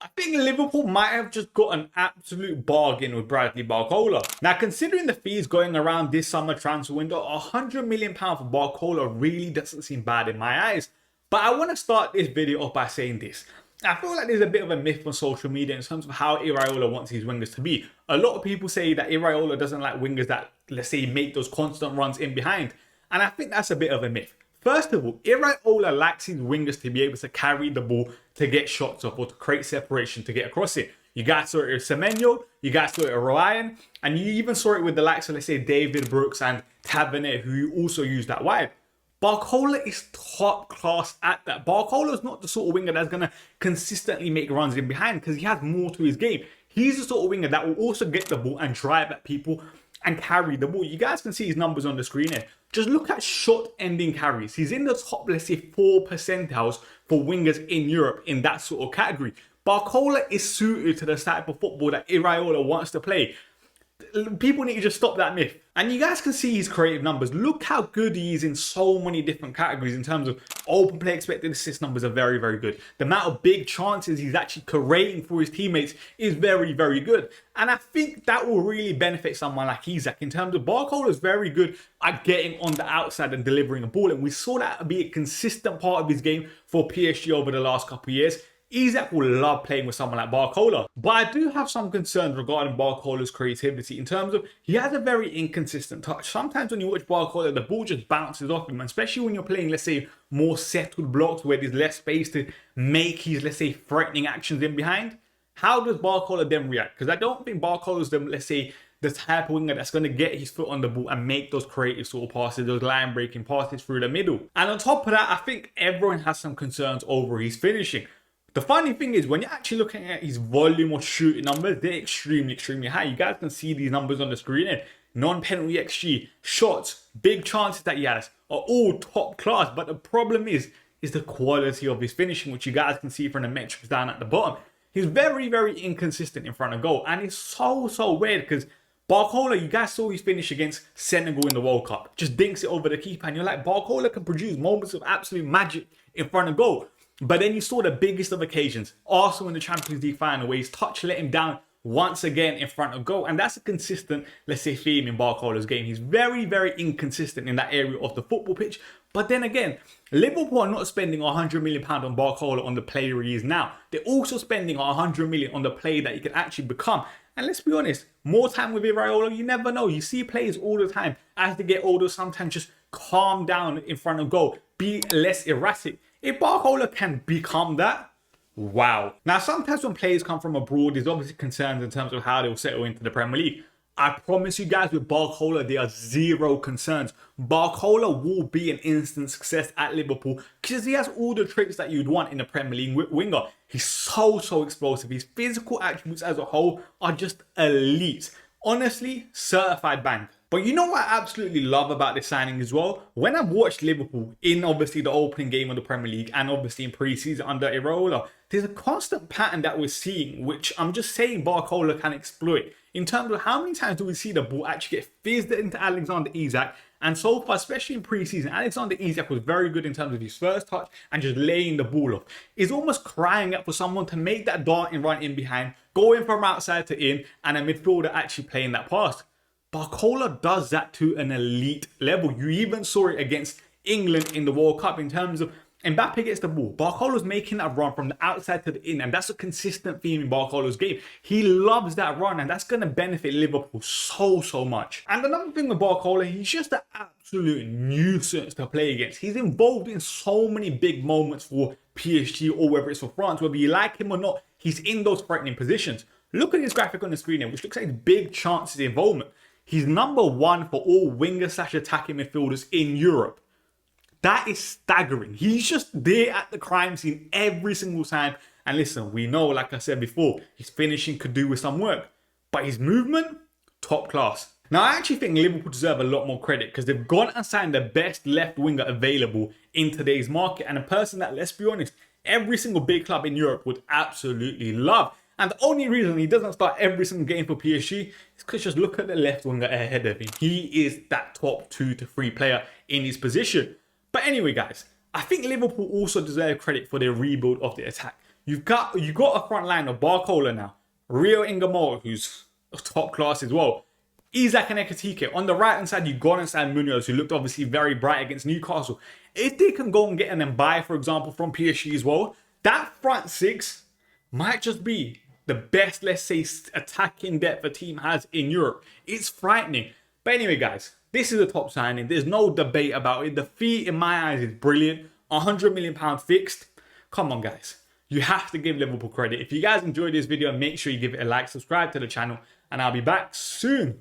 I think Liverpool might have just got an absolute bargain with Bradley Barcola. Now, considering the fees going around this summer transfer window, £100 million for Barcola really doesn't seem bad in my eyes. But I want to start this video off by saying this. I feel like there's a bit of a myth on social media in terms of how Iraola wants his wingers to be. A lot of people say that Iraola doesn't like wingers that, let's say, make those constant runs in behind. And I think that's a bit of a myth. First of all, Iraola likes his wingers to be able to carry the ball to get shots off or to create separation to get across it. You guys saw it with Semenyo, you guys saw it with Ryan, and you even saw it with the likes of, let's say, David Brooks and Tavernier, who also use that wide. Barcola is top class at that. Barcola is not the sort of winger that's going to consistently make runs in behind because he has more to his game. He's the sort of winger that will also get the ball and drive at people and carry the ball. You guys can see his numbers on the screen here. Just look at shot ending carries. He's in the top, let's say, 4 percentiles for wingers in Europe in that sort of category. Barcola is suited to the type of football that Iraola wants to play. People need to just stop that myth. And you guys can see his creative numbers. Look how good he is in so many different categories in terms of open play, expected assist numbers are very, very good. The amount of big chances he's actually creating for his teammates is very, very good. And I think that will really benefit someone like Isak in terms of Barcola is very good at getting on the outside and delivering a ball. And we saw that be a consistent part of his game for PSG over the last couple of years. Isak will love playing with someone like Barcola. But I do have some concerns regarding Barcola's creativity in terms of he has a very inconsistent touch. Sometimes when you watch Barcola, the ball just bounces off him, especially when you're playing, let's say, more settled blocks where there's less space to make his, let's say, threatening actions in behind. How does Barcola then react? Because I don't think Barcola's the, let's say, the type of winger that's going to get his foot on the ball and make those creative sort of passes, those line breaking passes through the middle. And on top of that, I think everyone has some concerns over his finishing. The funny thing is, when you're actually looking at his volume or shooting numbers, they're extremely, extremely high. You guys can see these numbers on the screen here. Non-penalty XG, shots, big chances that he has are all top class. But the problem is the quality of his finishing, which you guys can see from the metrics down at the bottom. He's very, very inconsistent in front of goal. And it's so weird because Barcola, you guys saw his finish against Senegal in the World Cup. Just dinks it over the keeper. And you're like, Barcola can produce moments of absolute magic in front of goal. But then you saw the biggest of occasions, Arsenal in the Champions League final, where his touch let him down once again in front of goal. And that's a consistent, let's say, theme in Barcola's game. He's very, very inconsistent in that area of the football pitch. But then again, Liverpool are not spending £100 million on Barcola on the player he is now. They're also spending £100 million on the player that he can actually become. And let's be honest, more time with Iraola, you never know. You see players all the time, as they get older, sometimes just calm down in front of goal, be less erratic. If Barcola can become that, wow. Now, sometimes when players come from abroad, there's obviously concerns in terms of how they'll settle into the Premier League. I promise you guys, with Barcola, there are zero concerns. Barcola will be an instant success at Liverpool because he has all the tricks that you'd want in a Premier League winger. He's so explosive. His physical attributes as a whole are just elite. Honestly, certified bang. But you know what I absolutely love about this signing as well? When I've watched Liverpool in obviously the opening game of the Premier League and obviously in pre-season under Iraola, there's a constant pattern that we're seeing, which I'm just saying Barcola can exploit. In terms of how many times do we see the ball actually get fizzed into Alexander Isak? And so far, especially in pre-season, Alexander Isak was very good in terms of his first touch and just laying the ball off. He's almost crying out for someone to make that darting run in behind, go in from outside to in, and a midfielder actually playing that pass. Barcola does that to an elite level. You even saw it against England in the World Cup in terms of Mbappe gets the ball. Barcola's making that run from the outside to the in, and that's a consistent theme in Barcola's game. He loves that run, and that's going to benefit Liverpool so much. And another thing with Barcola, he's just an absolute nuisance to play against. He's involved in so many big moments for PSG or whether it's for France, whether you like him or not, he's in those threatening positions. Look at his graphic on the screen here, which looks like big chances of involvement. He's number 1 for all winger/attacking midfielders in Europe. That is staggering. He's just there at the crime scene every single time. And listen, we know, like I said before, his finishing could do with some work. But his movement, top class. Now, I actually think Liverpool deserve a lot more credit because they've gone and signed the best left winger available in today's market. And a person that, let's be honest, every single big club in Europe would absolutely love. And the only reason he doesn't start every single game for PSG is because just look at the left winger ahead of him. He is that top 2 to 3 player in his position. But anyway, guys, I think Liverpool also deserve credit for their rebuild of the attack. you got a front line of Barcola now, Rio Ingamoto, who's top class as well, Isaac and Ekatike. On the right hand side, you got inside Munoz, who looked obviously very bright against Newcastle. If they can go and get an Mbaye, for example, from PSG as well, that front six might just be the best, let's say, attacking depth a team has in Europe. It's frightening. But anyway, guys, this is a top signing. There's no debate about it. The fee, in my eyes, is brilliant. £100 million fixed. Come on, guys. You have to give Liverpool credit. If you guys enjoyed this video, make sure you give it a like, subscribe to the channel, and I'll be back soon.